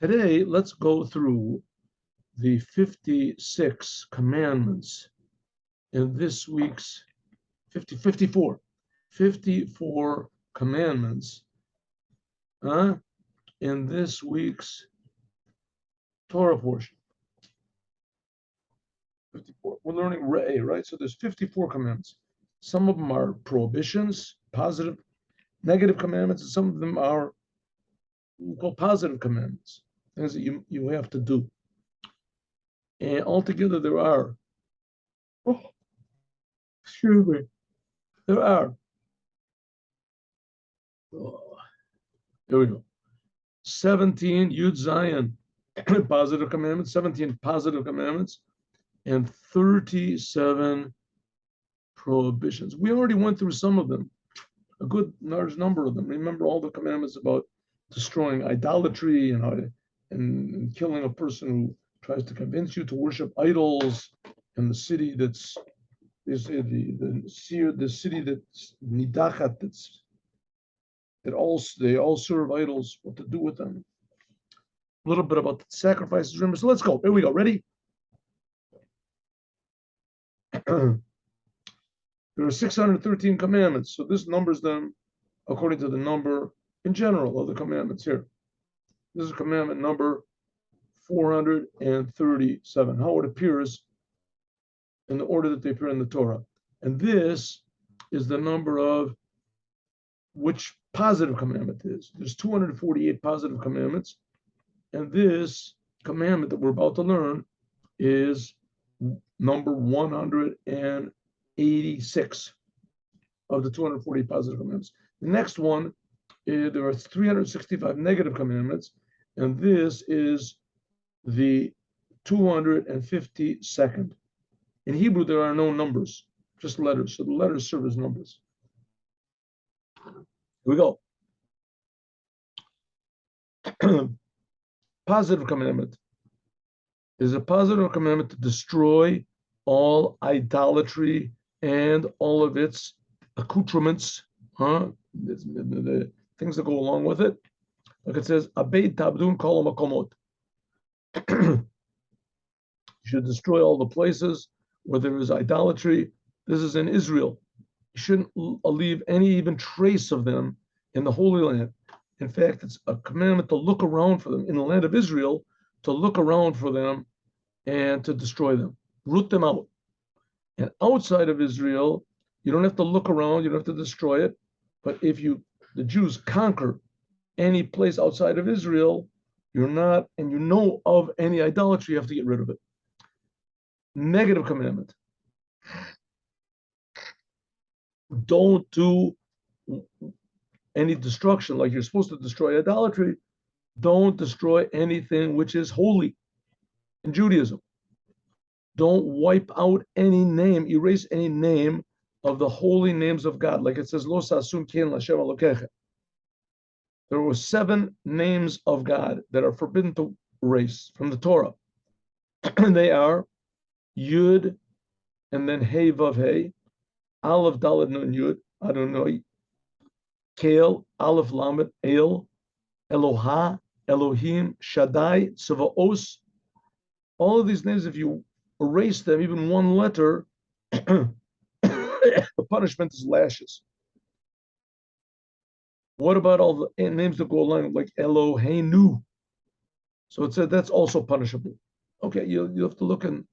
Today, let's go through the 56 commandments in this week's 54 commandments in this week's Torah portion. 54. We're learning Re'eh, right? So there's 54 commandments. Some of them are prohibitions, positive, negative commandments, and some of them are we call positive commandments, things that you have to do. And altogether there are, excuse me, there are, there we go, 17 Yud Zion positive commandments, 17 positive commandments, and 37 prohibitions. We already went through some of them, a good large number of them. Remember all the commandments about destroying idolatry and killing a person who tries to convince you to worship idols, and the city that's the city that's nidachat, they all serve idols, what to do with them. A little bit about the sacrifices. Remember, so let's go. Here we go. Ready? There are 613 commandments, so this numbers them according to the number in general of the commandments here. This is commandment number 437, how it appears in the order that they appear in the Torah. And this is the number of which positive commandment is. There's 248 positive commandments, and this commandment that we're about to learn is number 186 of the 240 positive commandments. The next one, there are 365 negative commandments, and this is the 252nd. In Hebrew, there are no numbers, just letters. So the letters serve as numbers. Here we go. Positive commandment is a positive commandment to destroy all idolatry and all of its accoutrements, the things that go along with it. Like it says, Abed tabdun kol makomot. You should destroy all the places where there is idolatry. This is in Israel. You shouldn't leave any even trace of them in the Holy Land. In fact, it's a commandment to look around for them in the land of Israel, to look around for them and to destroy them, root them out. And outside of Israel, you don't have to look around, you don't have to destroy it. But if the Jews conquer any place outside of Israel, you're not, and you know of any idolatry, you have to get rid of it. Negative commandment. Don't do any destruction like you're supposed to destroy idolatry. Don't destroy anything which is holy in Judaism. Don't wipe out any name, erase any name of the holy names of God. Like it says, Lo sasun ken l'Hashem Elokecha. There were 7 names of God that are forbidden to erase from the Torah. And they are Yud, and then Hey Vav Hey, Aleph Daled Nun Yud, Adonai, Kael, Aleph Lamed, El, Eloha, Elohim, Shaddai, Tzavaos. All of these names, if you erase them, even one letter, the punishment is lashes. What about all the names that go along like Eloheinu? So it said that's also punishable. Okay, you have to look in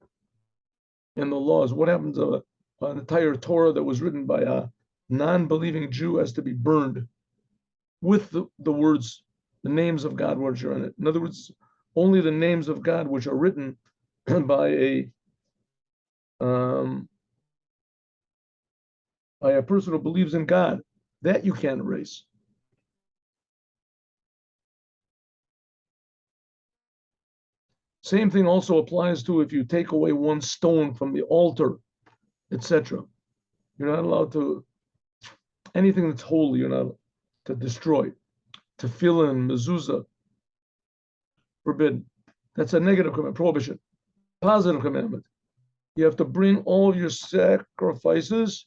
the laws. What happens to an entire Torah that was written by a non-believing Jew has to be burned with the words, the names of God which are in it. In other words, only the names of God which are written by a person who believes in God, that you can't erase. Same thing also applies to if you take away one stone from the altar, etc. You're not allowed to, anything that's holy, you're not to destroy. Tefillin, mezuzah, forbidden. That's a negative commandment, prohibition. Positive commandment. You have to bring all of your sacrifices,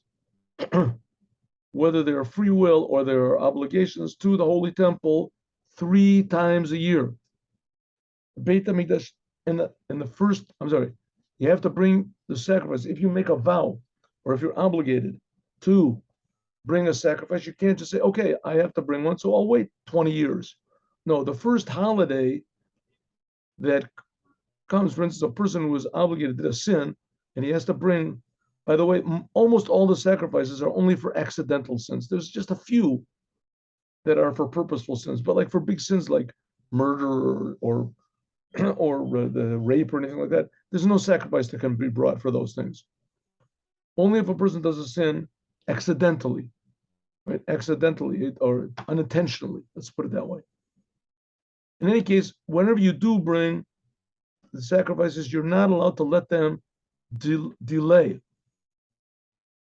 whether they're free will or there are obligations, to the holy temple 3 times a year. Beit HaMikdash in the first. I'm sorry. You have to bring the sacrifice. If you make a vow, or if you're obligated to bring a sacrifice, you can't just say, "Okay, I have to bring one, so I'll wait 20 years." No, the first holiday that comes, for instance, a person who is obligated to a sin, and he has to bring. By the way, almost all the sacrifices are only for accidental sins. There's just a few that are for purposeful sins, but like for big sins like murder or the rape or anything like that, there's no sacrifice that can be brought for those things. Only if a person does a sin accidentally, right? Accidentally or unintentionally. Let's put it that way. In any case, whenever you do bring the sacrifices, you're not allowed to let them delay.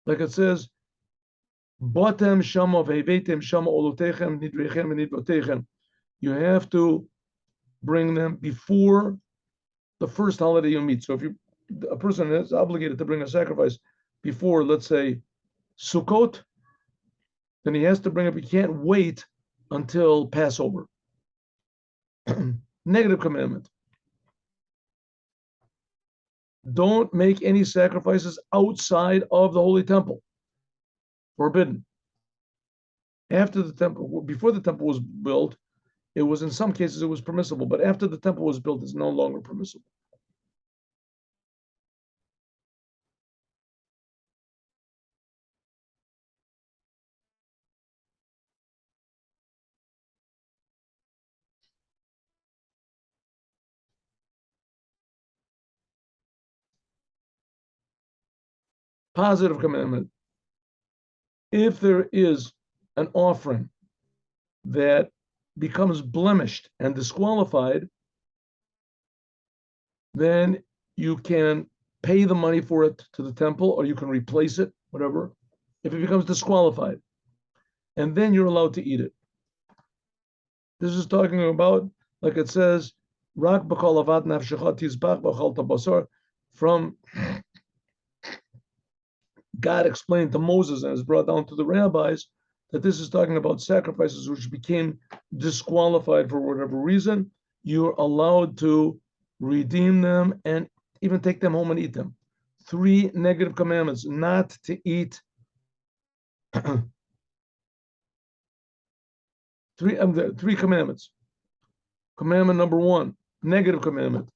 Like it says, "Botem shama ve'vetem shama olotechem nidrechem v'nidrotechem." You have to bring them before the first holiday you meet. So if a person is obligated to bring a sacrifice before, let's say, Sukkot, then he has to bring it. He can't wait until Passover. Negative commandment. Don't make any sacrifices outside of the holy temple. Forbidden. After the temple, before the temple was built, it was, in some cases it was permissible, but after the temple was built, it's no longer permissible. Positive commandment. If there is an offering that becomes blemished and disqualified, then you can pay the money for it to the temple, or you can replace it, whatever, if it becomes disqualified. And then you're allowed to eat it. This is talking about, like it says, Rak b'kol avad nafshecha tizbach b'chal tabasar, from God explained to Moses and is brought down to the rabbis that this is talking about sacrifices which became disqualified for whatever reason. You're allowed to redeem them and even take them home and eat them. 3 negative commandments: not to eat. Three commandments. Commandment number 1, negative commandment: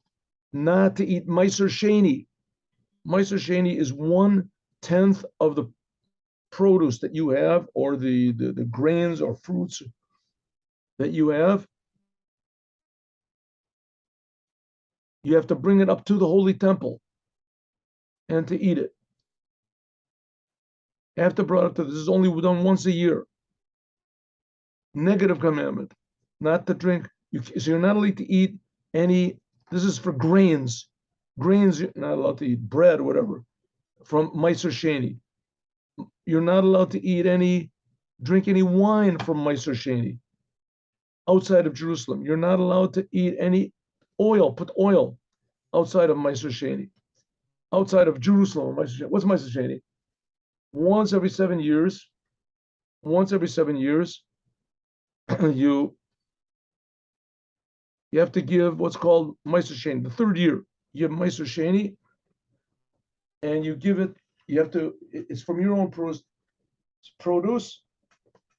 not to eat Meiser Sheni. Meiser Sheni is 1/10 of the produce that you have, or the grains or fruits that you have. You have to bring it up to the holy temple and to eat it. After brought up to this is only done once a year. Negative commandment: not to drink. So you're not allowed to eat any. This is for grains. Grains, you're not allowed to eat bread or whatever from Meiser Sheni. You're not allowed to drink any wine from Meiser Sheni outside of Jerusalem. You're not allowed to eat any oil, put oil outside of Meiser Sheni, outside of Jerusalem. What's Meiser Sheni? Once every 7 years, you have to give what's called Meiser Sheni. The 3rd year, you have Meiser Sheni, and you give it. You have to. It's from your own produce,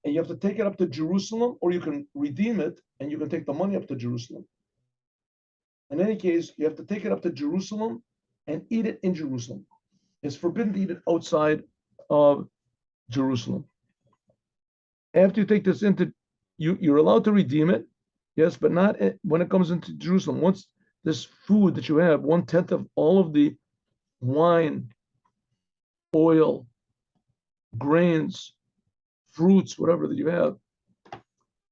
and you have to take it up to Jerusalem, or you can redeem it, and you can take the money up to Jerusalem. In any case, you have to take it up to Jerusalem and eat it in Jerusalem. It's forbidden to eat it outside of Jerusalem. After you take this into, you're allowed to redeem it, yes, but not when it comes into Jerusalem. Once this food that you have, 1/10 of all of the wine, oil, grains, fruits, whatever that you have,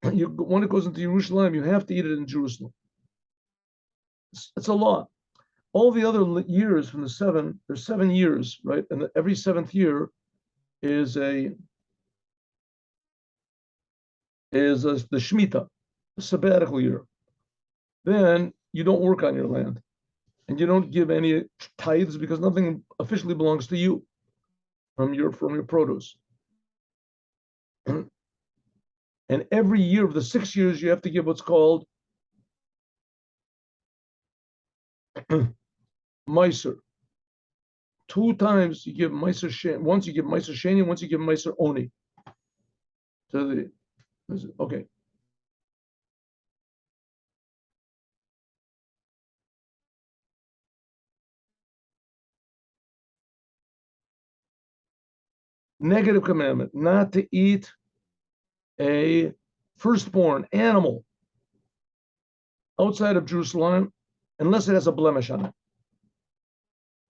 when it goes into Jerusalem, you have to eat it in Jerusalem. It's a law. All the other years from the 7, there's 7 years, right? And every 7th year is the Shemitah, the sabbatical year. Then you don't work on your land, and you don't give any tithes because nothing officially belongs to you from your produce. And every year of the 6 years, you have to give what's called Meiser. 2 times you give Meiser Sheni. Once you give Meiser Sheni, once you give Meiser Oni. Okay. Negative commandment, not to eat a firstborn animal outside of Jerusalem unless it has a blemish on it.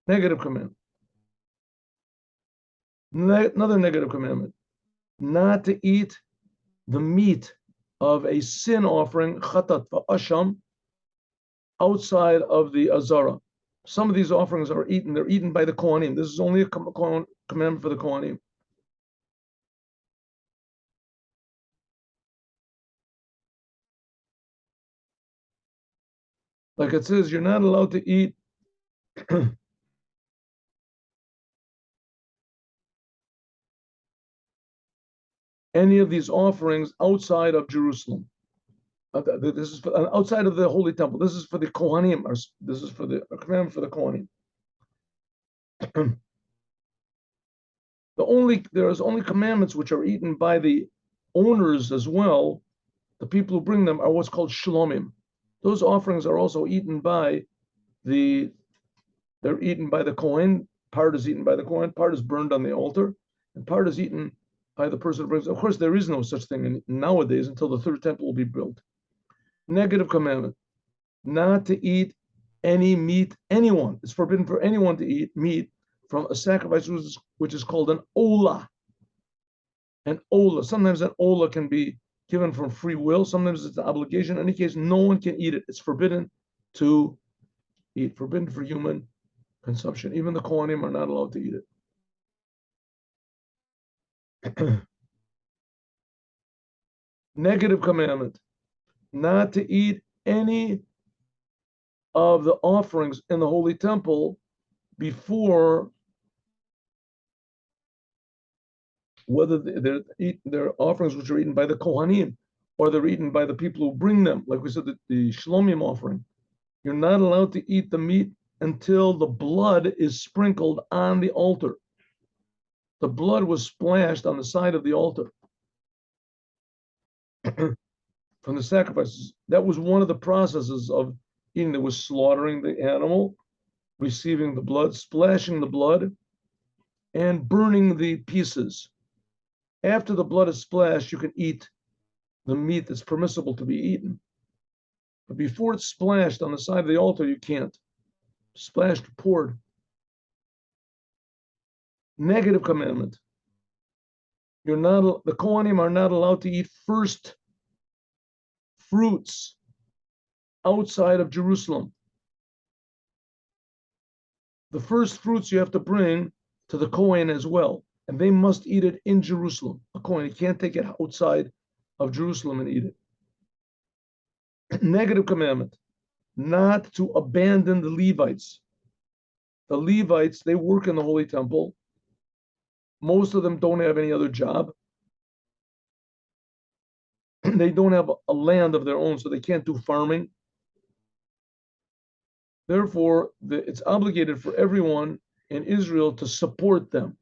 Negative commandment. Another negative commandment, not to eat the meat of a sin offering, chatat va'asham, outside of the Azara. Some of these offerings are eaten, they're eaten by the Kohanim. This is only a commandment for the Kohanim. Like it says, you're not allowed to eat any of these offerings outside of Jerusalem. This is outside of the Holy Temple. This is for the Kohanim. This is for the commandment for the Kohanim. There's only commandments which are eaten by the owners as well. The people who bring them are what's called shlomim. Those offerings are also eaten by they're eaten by the Kohen. Part is eaten by the Kohen, part is burned on the altar, and part is eaten by the person who brings. Of course, there is no such thing nowadays until the third temple will be built. Negative commandment, not to eat any meat, anyone. It's forbidden for anyone to eat meat from a sacrifice which is called an olah. An olah. Sometimes an olah can be given from free will. Sometimes it's an obligation. In any case, no one can eat it. It's forbidden to eat, forbidden for human consumption. Even the Kohanim are not allowed to eat it. Negative commandment, not to eat any of the offerings in the Holy Temple before, whether they're offerings which are eaten by the Kohanim or they're eaten by the people who bring them. Like we said, the Shlomim offering. You're not allowed to eat the meat until the blood is sprinkled on the altar. The blood was splashed on the side of the altar from the sacrifices. That was one of the processes of eating. There was slaughtering the animal, receiving the blood, splashing the blood, and burning the pieces. After the blood is splashed, you can eat the meat that's permissible to be eaten. But before it's splashed on the side of the altar, you can't. Splashed, poured. Negative commandment. The Kohanim are not allowed to eat first fruits outside of Jerusalem. The first fruits you have to bring to the Kohen as well, and they must eat it in Jerusalem. A Kohen can't take it outside of Jerusalem and eat it. Negative commandment, not to abandon the Levites. The Levites, they work in the Holy Temple. Most of them don't have any other job. They don't have a land of their own, so they can't do farming. Therefore, it's obligated for everyone in Israel to support them.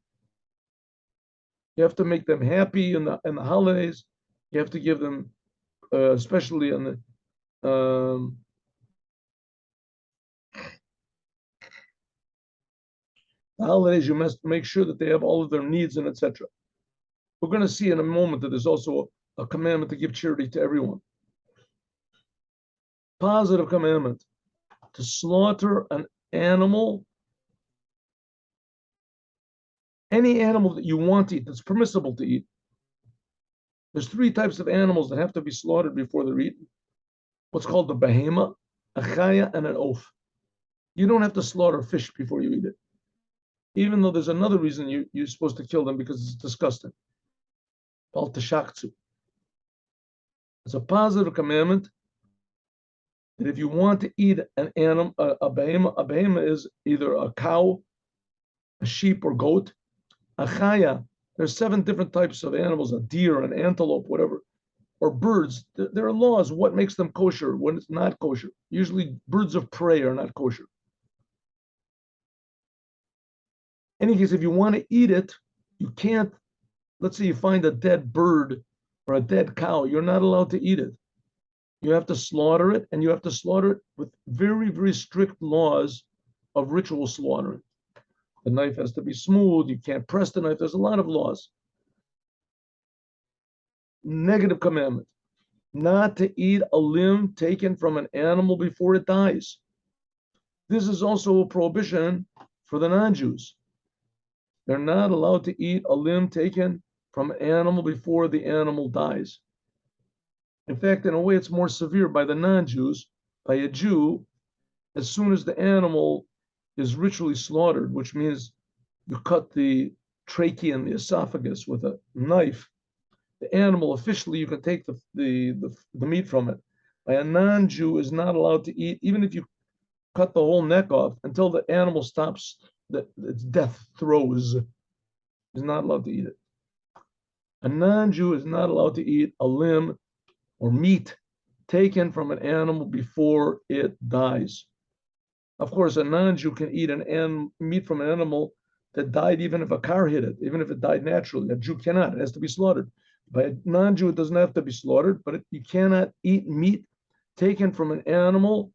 You have to make them happy in the holidays. You have to give them, especially on the holidays, you must make sure that they have all of their needs and etc. We're going to see in a moment that there's also a commandment to give charity to everyone. Positive commandment, to slaughter an animal, any animal that you want to eat, that's permissible to eat. There's 3 types of animals that have to be slaughtered before they're eaten. What's called the behema, a chaya, and an oaf. You don't have to slaughter fish before you eat it, even though there's another reason you're supposed to kill them, because it's disgusting. Called tashaktu. It's a positive commandment that if you want to eat an animal, a behema is either a cow, a sheep, or goat. A chaya, there's 7 different types of animals: a deer, an antelope, whatever, or birds. There are laws what makes them kosher, when it's not kosher. Usually birds of prey are not kosher. In any case, if you want to eat it, you can't. Let's say you find a dead bird or a dead cow, you're not allowed to eat it. You have to slaughter it, and you have to slaughter it with very, very strict laws of ritual slaughtering. The knife has to be smooth. You can't press the knife. There's a lot of laws. Negative commandment, not to eat a limb taken from an animal before it dies. This is also a prohibition for the non-Jews. They're not allowed to eat a limb taken from an animal before the animal dies. In fact, in a way, it's more severe by the non-Jews. By a Jew, as soon as the animal is ritually slaughtered, which means you cut the trachea and the esophagus with a knife, the animal officially you can take the meat from it. By a non-Jew is not allowed to eat, even if you cut the whole neck off until the animal stops its death throes. Is not allowed to eat it. A non-Jew is not allowed to eat a limb or meat taken from an animal before it dies. Of course, a non-Jew can eat meat from an animal that died even if a car hit it, even if it died naturally. A Jew cannot. It has to be slaughtered. By a non-Jew, it doesn't have to be slaughtered, but you cannot eat meat taken from an animal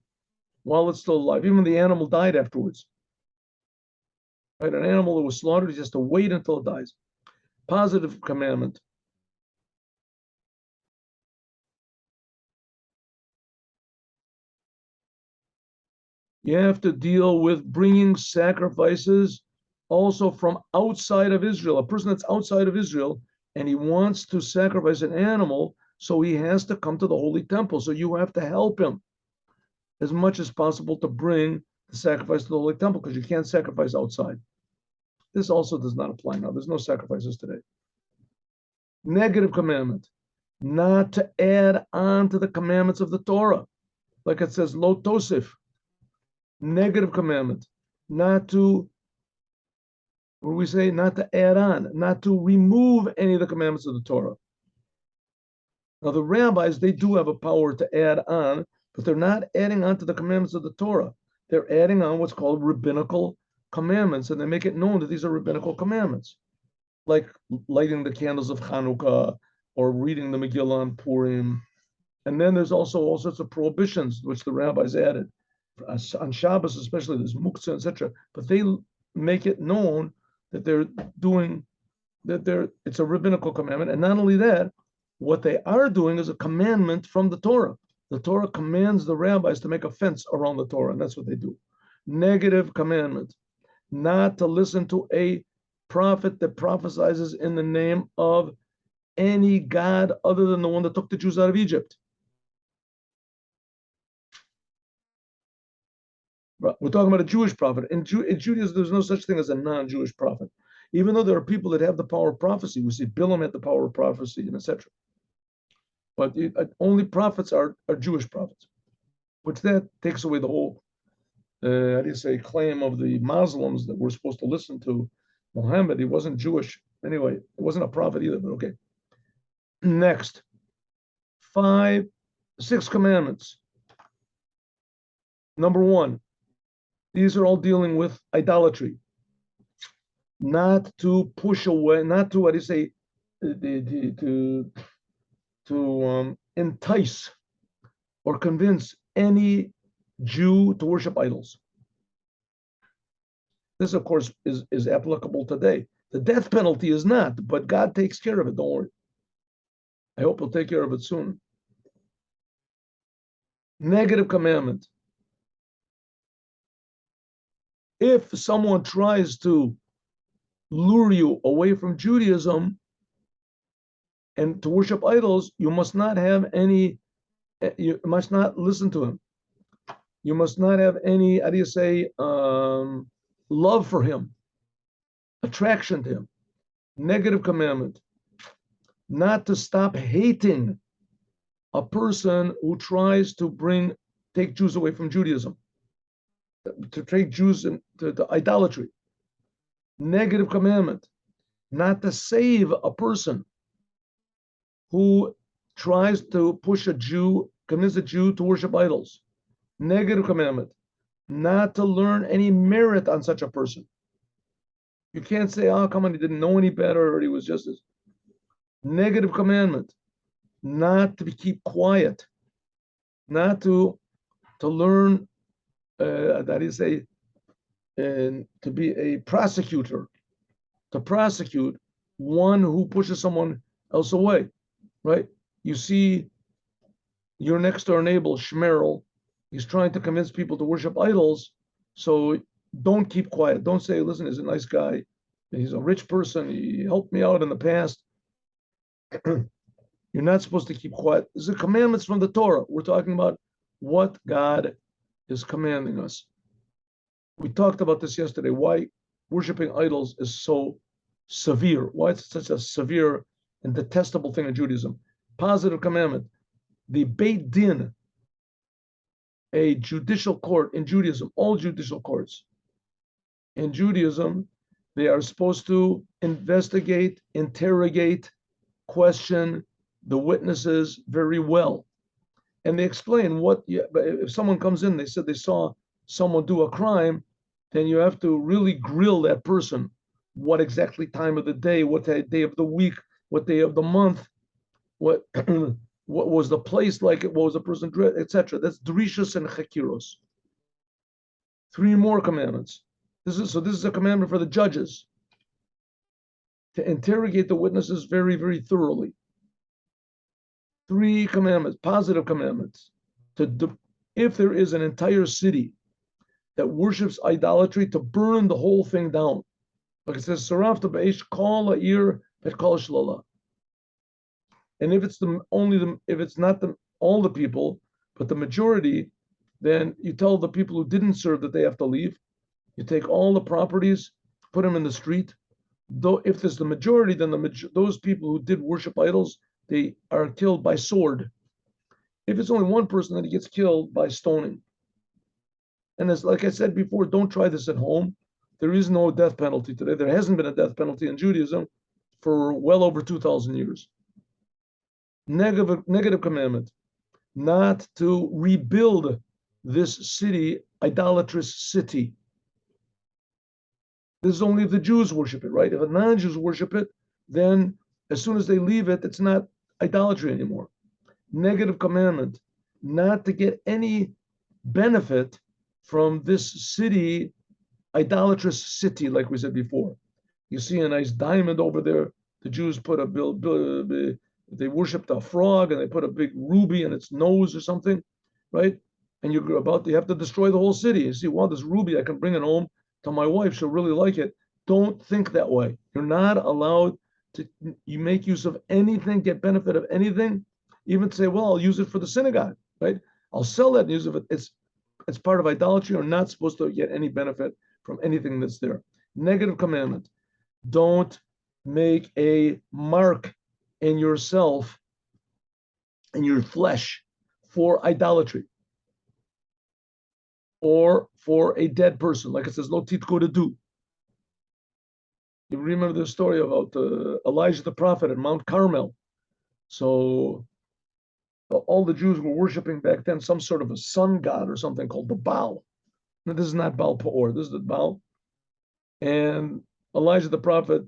while it's still alive, even when the animal died afterwards. Right? An animal that was slaughtered, he has to wait until it dies. Positive commandment. You have to deal with bringing sacrifices also from outside of Israel. A person that's outside of Israel and he wants to sacrifice an animal, so he has to come to the Holy Temple. So you have to help him as much as possible to bring the sacrifice to the Holy Temple, because you can't sacrifice outside. This also does not apply now. There's no sacrifices today. Negative commandment, not to add on to the commandments of the Torah. Like it says, lo tosif. Negative commandment, not to, what do we say? Not to add on, not to remove any of the commandments of the Torah. Now, the rabbis, they do have a power to add on, but they're not adding on to the commandments of the Torah. They're adding on what's called rabbinical commandments, and they make it known that these are rabbinical commandments, like lighting the candles of Hanukkah or reading the Megillah on Purim. And then there's also all sorts of prohibitions, which the rabbis added. On Shabbos, especially, there's muktzah, etc. But they make it known that they're doing, it's a rabbinical commandment. And not only that, what they are doing is a commandment from the Torah. The Torah commands the rabbis to make a fence around the Torah, and that's what they do. Negative commandment, not to listen to a prophet that prophesies in the name of any god other than the one that took the Jews out of Egypt. We're talking about a Jewish prophet. In Judaism, there's no such thing as a non-Jewish prophet. Even though there are people that have the power of prophecy, we see Bilam had the power of prophecy, and etc. But only prophets are Jewish prophets, which that takes away the whole, claim of the Muslims that we're supposed to listen to Muhammad. He wasn't Jewish. Anyway, it wasn't a prophet either, but okay. Next, 6 commandments. Number 1, these are all dealing with idolatry. Not to push away, not to, to entice or convince any Jew to worship idols. This, of course, is applicable today. The death penalty is not, but God takes care of it. Don't worry. I hope he'll take care of it soon. Negative commandment. If someone tries to lure you away from Judaism and to worship idols, you must not have any, you must not listen to him. You must not have any, love for him, attraction to him. Negative commandment, not to stop hating a person who tries to take Jews away from Judaism, to take Jews into idolatry. Negative commandment, not to save a person who tries to convince a Jew to worship idols. Negative commandment, not to learn any merit on such a person. You can't say, oh, come on, he didn't know any better, or he was just a negative commandment, not to keep quiet, not to learn, that is to be a prosecutor, to prosecute one who pushes someone else away, right? You see your next door neighbor, Shmerel, he's trying to convince people to worship idols. So don't keep quiet. Don't say, listen, he's a nice guy. He's a rich person. He helped me out in the past. You're not supposed to keep quiet. These are commandments from the Torah. We're talking about what God is commanding us. We talked about this yesterday, why worshiping idols is so severe, why it's such a severe and detestable thing in Judaism. Positive commandment. The Beit Din, a judicial court in Judaism, all judicial courts in Judaism, they are supposed to investigate, interrogate, question the witnesses very well. And they explain if someone comes in, they said they saw someone do a crime, then you have to really grill that person. What exactly time of the day, what day of the week, what day of the month, what what was the place like, what was the person dressed, etc. That's drishas and chakiros. 3 more commandments. This is a commandment for the judges to interrogate the witnesses very, very thoroughly. 3 commandments, positive commandments. If there is an entire city that worships idolatry, to burn the whole thing down. Like it says, Sarafta B'esh Kol Ha'ir Et Kol Shlala. And if it's not all the people, but the majority, then you tell the people who didn't serve that they have to leave. You take all the properties, put them in the street. Though if there's the majority, then those people who did worship idols, they are killed by sword. If it's only one person, then he gets killed by stoning. And as like I said before, don't try this at home. There is no death penalty today. There hasn't been a death penalty in Judaism for well over 2,000 years. Negative commandment, not to rebuild this city, idolatrous city. This is only if the Jews worship it, right? If a non-Jews worship it, then as soon as they leave it, it's not idolatry anymore. Negative commandment, not to get any benefit from this city, idolatrous city, like we said before. You see a nice diamond over there. The Jews put they worshipped a frog and they put a big ruby in its nose or something, right? And you have to destroy the whole city. You see, well, this ruby, I can bring it home to my wife. She'll really like it. Don't think that way. You're not allowed to you make use of anything, get benefit of anything, even say, well, I'll use it for the synagogue, right? I'll sell that and use it. It's part of idolatry. You're not supposed to get any benefit from anything that's there. Negative commandment. Don't make a mark in yourself, in your flesh, for idolatry or for a dead person. Like it says, lo titko to do. You remember the story about Elijah the prophet at Mount Carmel. So all the Jews were worshiping back then some sort of a sun god or something called the Baal. Now, this is not Baal Peor, this is the Baal. And Elijah the prophet,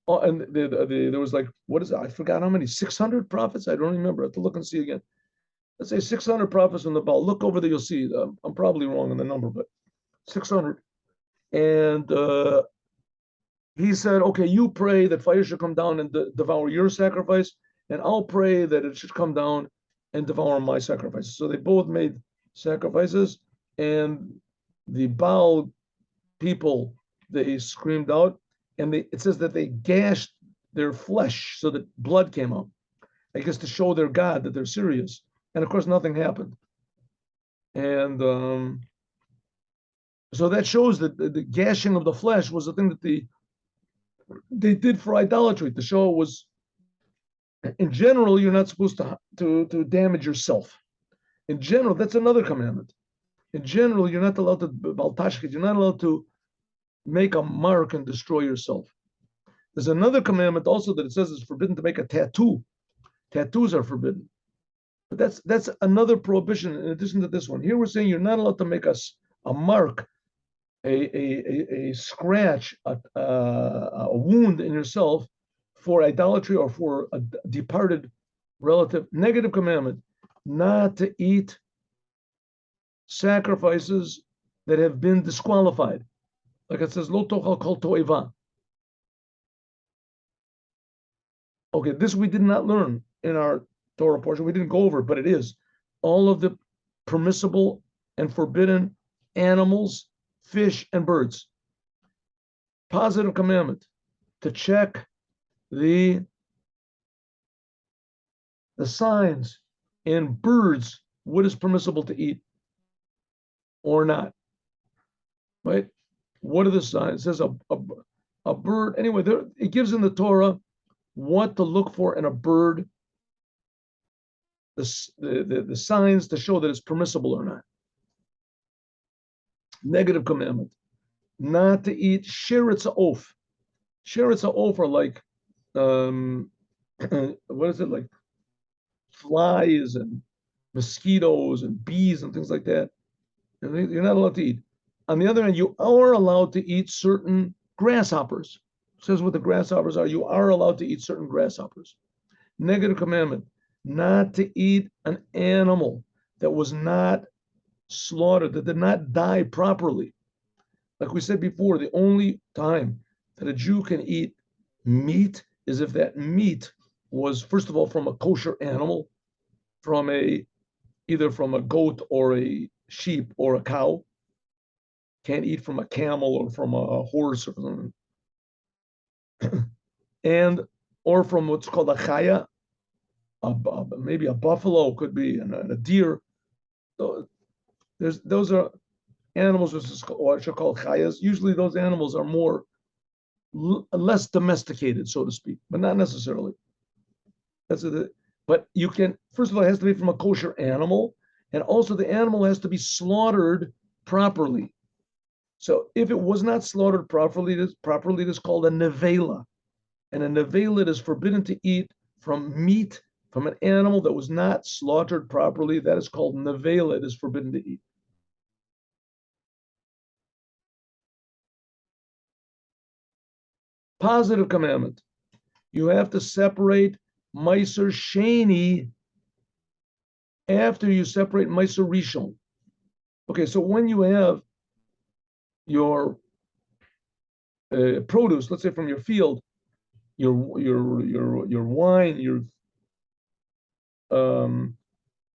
and there was like, what is it? I forgot how many, 600 prophets? I don't remember. I have to look and see again. Let's say 600 prophets from the Baal. Look over there, you'll see. I'm probably wrong on the number, but 600. And he said, okay, you pray that fire should come down and devour your sacrifice, and I'll pray that it should come down and devour my sacrifices. So they both made sacrifices, and the Baal people, they screamed out, and it says that they gashed their flesh so that blood came out, I guess to show their God that they're serious. And of course, nothing happened. And so that shows that the gashing of the flesh was the thing that they did for idolatry, to show it was, in general, you're not supposed to damage yourself. In general, that's another commandment. In general, you're not allowed to baltashkit, you're not allowed to make a mark and destroy yourself. There's another commandment also that it says it's forbidden to make a tattoo. Tattoos are forbidden. But that's another prohibition in addition to this one. Here we're saying you're not allowed to make a mark a scratch, a wound in yourself for idolatry or for a departed relative. Negative commandment, not to eat sacrifices that have been disqualified. Like it says, lo tochal kol to'eva. Okay, this we did not learn in our Torah portion. We didn't go over it, but it is. All of the permissible and forbidden animals, fish, and birds. Positive commandment, to check the signs in birds, what is permissible to eat or not, right? What are the signs? It says a bird. Anyway, it gives in the Torah what to look for in a bird, the signs to show that it's permissible or not. Negative commandment, not to eat sheretz ha'of. Sheretz ha'of are like, what is it, like flies and mosquitoes and bees and things like that. And you're not allowed to eat. On the other hand, you are allowed to eat certain grasshoppers. It says what the grasshoppers are. You are allowed to eat certain grasshoppers. Negative commandment, not to eat an animal that was not slaughtered, that did not die properly. Like we said before, the only time that a Jew can eat meat is if that meat was, first of all, from a kosher animal, from either from a goat or a sheep or a cow. Can't eat from a camel or from a horse or something. And or from what's called a chaya, maybe a buffalo could be, and a deer. Those are animals which are called chayas. Usually those animals are more less domesticated, so to speak, but not necessarily. But you can, first of all, it has to be from a kosher animal, and also the animal has to be slaughtered properly. So if it was not slaughtered properly, it is called a nevela. And a nevela is forbidden to eat from meat from an animal that was not slaughtered properly. That is called nevela. It is forbidden to eat. Positive commandment. You have to separate Meiser Sheni after you separate Meiser Rishon. Okay, so when you have your produce, let's say from your field, your wine, your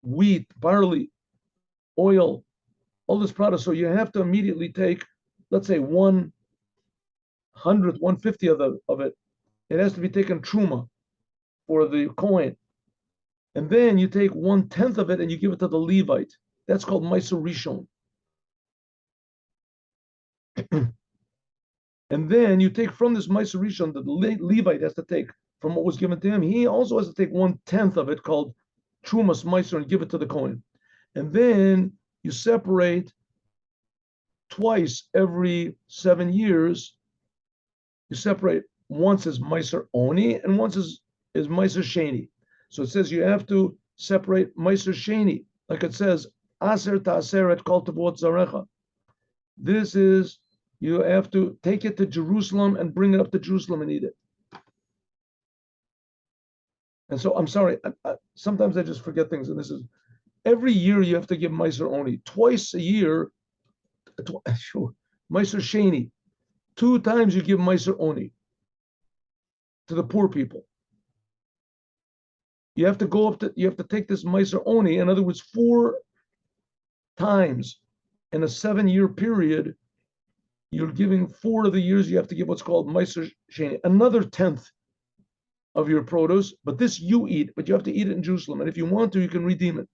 wheat, barley, oil, all this product. So you have to immediately take, let's say 1/100th, 1/50th of it. It has to be taken truma for the coin. And then you take 1/10 of it and you give it to the Levite. That's called Meiser Rishon. And then you take from this Meiser Rishon that the Levite has to take from what was given to him. He also has to take 1/10 of it called Trumas Meiser and give it to the Kohen. And then you separate twice every 7 years. You separate once as Meiser Oni and once as Meiser Sheni. So it says you have to separate Meiser Sheni, like it says, Aser Ta'aseret Kol Tavot Zarecha. This is, you have to take it to Jerusalem and bring it up to Jerusalem and eat it. And so I'm sorry, sometimes I just forget things. And this is, every year you have to give Meiser Oni. Twice a year, Meiser Sheni. 2 times you give Meiser Oni to the poor people. You have to go up to, you have to take this Meiser Oni, in other words, 4 times in a 7-year period. You're giving 4 of the years, you have to give what's called Meiser Sheni, another 1/10 of your produce, but this you eat, but you have to eat it in Jerusalem. And if you want to, you can redeem it.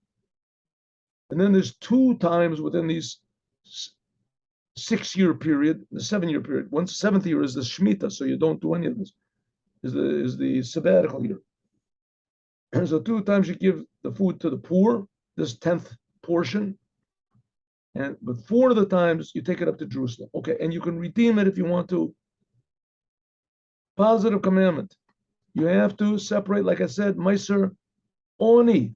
And then there's 2 times within these 6-year period, the 7-year period. Once 7th year is the Shemitah, so you don't do any of this, is the sabbatical year. And so 2 times you give the food to the poor, this 10th portion, but 4 of the times you take it up to Jerusalem. Okay, and you can redeem it if you want to. Positive commandment. You have to separate, like I said, Meiser Oni.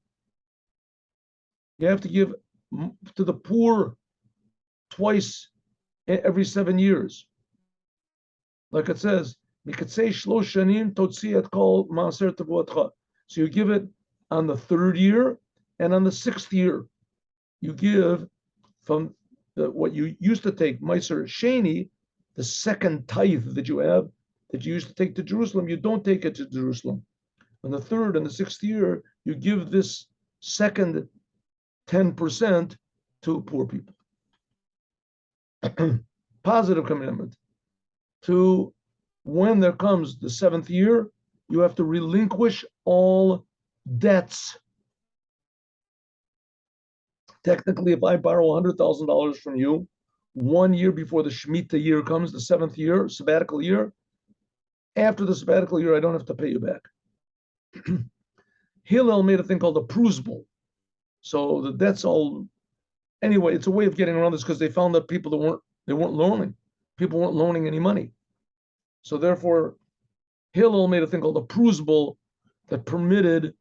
You have to give to the poor twice every 7 years. Like it says, so you give it on the 3rd year, and on the 6th year, you give from what you used to take, Meiser Sheni, the 2nd tithe that you have, that you used to take to Jerusalem, you don't take it to Jerusalem. On the 3rd and the 6th year, you give this second 10% to poor people. Positive commandment. To when there comes the 7th year, you have to relinquish all debts. Technically, if I borrow $100,000 from you 1 year before the Shemitah year comes, the 7th year, sabbatical year, after the sabbatical year, I don't have to pay you back. Hillel made a thing called a prusbul. So the debt's all, anyway, it's a way of getting around this because they found that people weren't loaning. People weren't loaning any money. So therefore, Hillel made a thing called a prusbul that permitted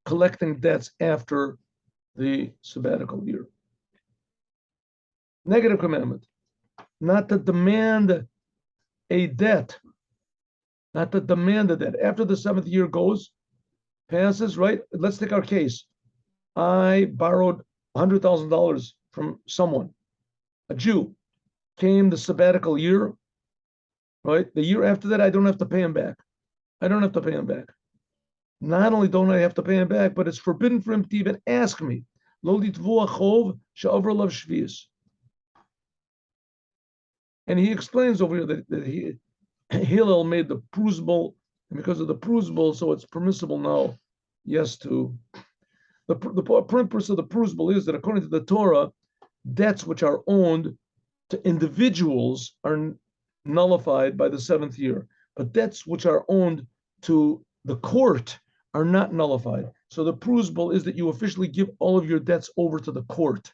collecting debts after the sabbatical year. Negative commandment, not to demand a debt, not to demand a debt. After the 7th year passes, right? Let's take our case. I borrowed $100,000 from someone, a Jew. Came the sabbatical year, right? The year after that, I don't have to pay him back. I don't have to pay him back. Not only don't I have to pay him back, but it's forbidden for him to even ask me. And he explains over here that Hillel made the prusbul, and because of the prusbul, so it's permissible now, yes, to the purpose of the prusbul is that according to the Torah, debts which are owned to individuals are nullified by the 7th year, but debts which are owned to the court are not nullified. So the prusbul is that you officially give all of your debts over to the court,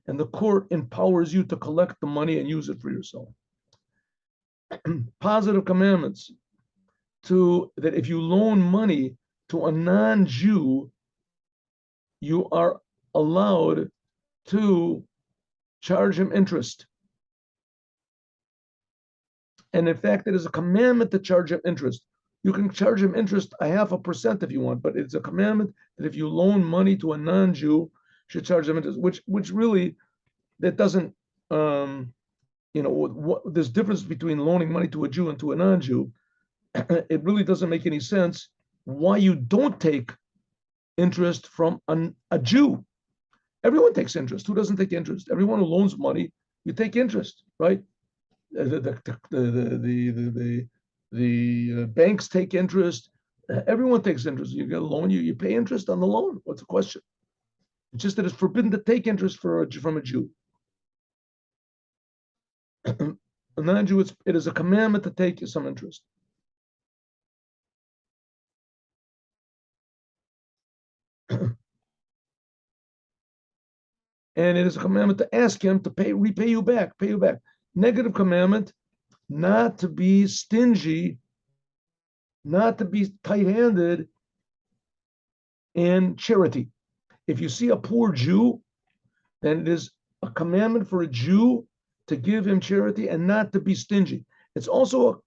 and the court empowers you to collect the money and use it for yourself. Positive commandments, that if you loan money to a non-Jew, you are allowed to charge him interest. And in fact, it is a commandment to charge him interest. You can charge him interest 0.5% if you want, but it's a commandment that if you loan money to a non-Jew, you should charge him interest, which really, that doesn't, there's difference between loaning money to a Jew and to a non-Jew. It really doesn't make any sense why you don't take interest from a Jew. Everyone takes interest. Who doesn't take interest? Everyone who loans money, you take interest, right? The banks take interest. Everyone takes interest. You get a loan, you pay interest on the loan. What's the question? It's just that it's forbidden to take interest from a Jew. A non-Jew, it is a commandment to take some interest. And it is a commandment to ask him to repay you back. Negative commandment, not to be stingy, not to be tight-handed in charity. If you see a poor Jew, then it is a commandment for a Jew to give him charity and not to be stingy. It's also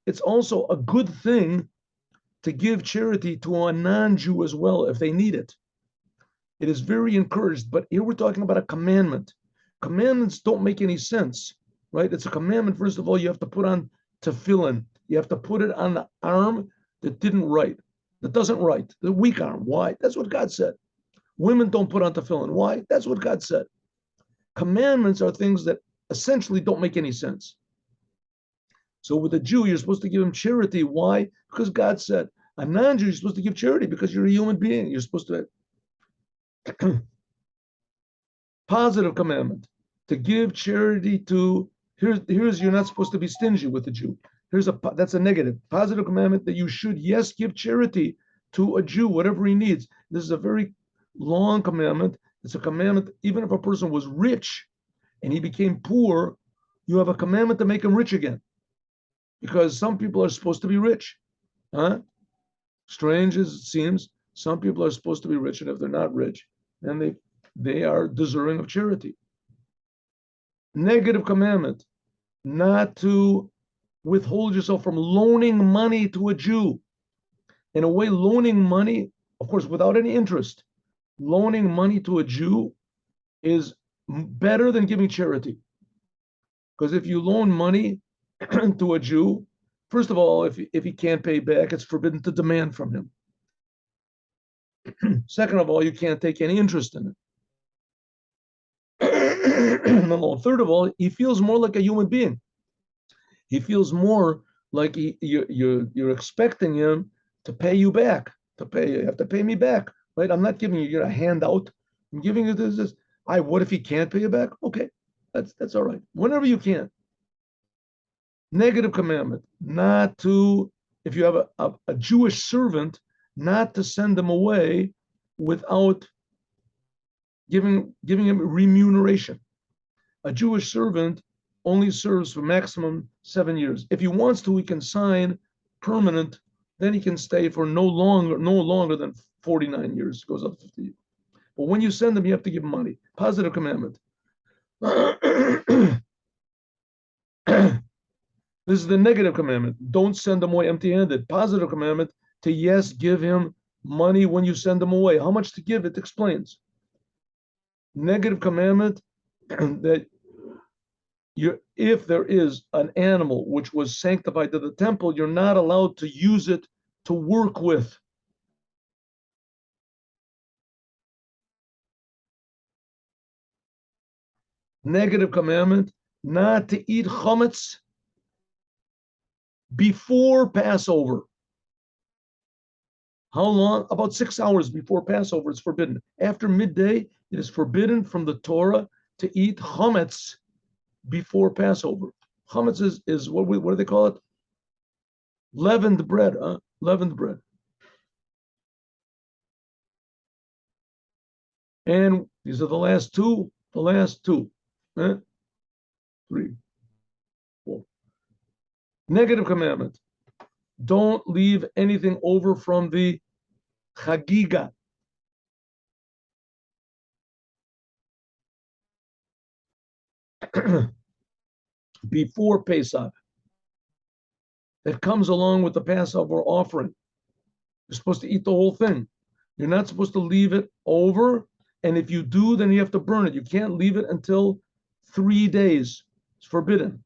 a good thing to give charity to a non-Jew as well if they need it. It is very encouraged, but here we're talking about a commandment. Commandments don't make any sense, right? It's a commandment. First of all, you have to put on tefillin. You have to put it on the arm that doesn't write, the weak arm. Why? That's what God said. Women don't put on tefillin. Why? That's what God said. Commandments are things that essentially don't make any sense. So with a Jew, you're supposed to give him charity. Why? Because God said. A non-Jew, you're supposed to give charity because you're a human being. You're supposed to positive commandment to give charity to. Here's you're not supposed to be stingy with the Jew. That's a negative. Positive commandment that you should, yes, give charity to a Jew, whatever he needs. This is a very long commandment. It's a commandment, even if a person was rich and he became poor, you have a commandment to make him rich again. Because some people are supposed to be rich. Huh? Strange as it seems, some people are supposed to be rich, and if they're not rich, then they are deserving of charity. Negative commandment not to withhold yourself from loaning money to a Jew. In a way, loaning money, of course, without any interest, loaning money to a Jew is better than giving charity. Because if you loan money to a Jew, first of all, if he can't pay back, it's forbidden to demand from him. Second of all, you can't take any interest in it. Third of all, he feels more like a human being. He feels more like you're expecting him to pay you back. You have to pay me back, right? I'm not giving you a handout. I'm giving you this. What if he can't pay you back? Okay, that's all right. Whenever you can. Negative commandment, not to, if you have a Jewish servant, not to send them away without giving him remuneration. A Jewish servant only serves for maximum 7 years. If he wants to, he can sign permanent, then he can stay for no longer than 49 years, goes up to 50 years. But when you send him, you have to give him money. Positive commandment. This is the negative commandment. Don't send them away empty-handed. Positive commandment, to yes, give him money when you send them away. How much to give, it explains. Negative commandment, that if there is an animal which was sanctified to the temple, you're not allowed to use it to work with. Negative commandment, not to eat chametz before Passover. How long? About 6 hours before Passover, it's forbidden. After midday, it is forbidden from the Torah to eat chametz before Passover. Chametz is what do they call it? Leavened bread, leavened bread. And these are the last two. Eh? 3, 4. Negative commandment. Don't leave anything over from the chagiga. Before Pesach. That comes along with the Passover offering. You're supposed to eat the whole thing. You're not supposed to leave it over. And if you do, then you have to burn it. You can't leave it until 3 days. It's forbidden.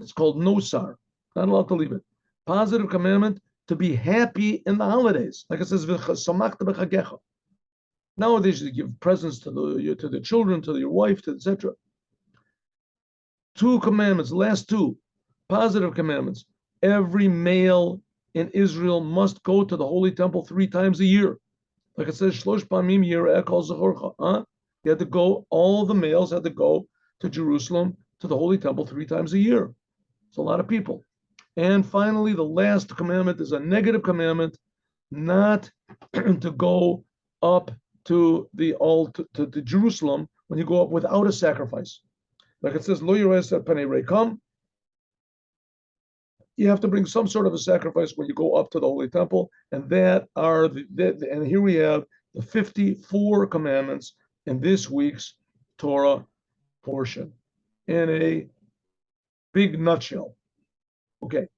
It's called nosar. Not allowed to leave it. Positive commandment, to be happy in the holidays. Like it says, nowadays you give presents to the children, to your wife, etc. 2 commandments, last 2 positive commandments. Every male in Israel must go to the Holy Temple 3 times a year. Like it says, Shlosh Pamim Yireh Kol Zechorcha. You had to go, all the males had to go to Jerusalem, to the Holy Temple 3 times a year. It's a lot of people. And finally, the last commandment is a negative commandment, not to go up to to Jerusalem when you go up without a sacrifice. Like it says, Lo Yireh Panei Rekam. You have to bring some sort of a sacrifice when you go up to the Holy Temple, and and here we have the 54 commandments in this week's Torah portion in a big nutshell. Okay.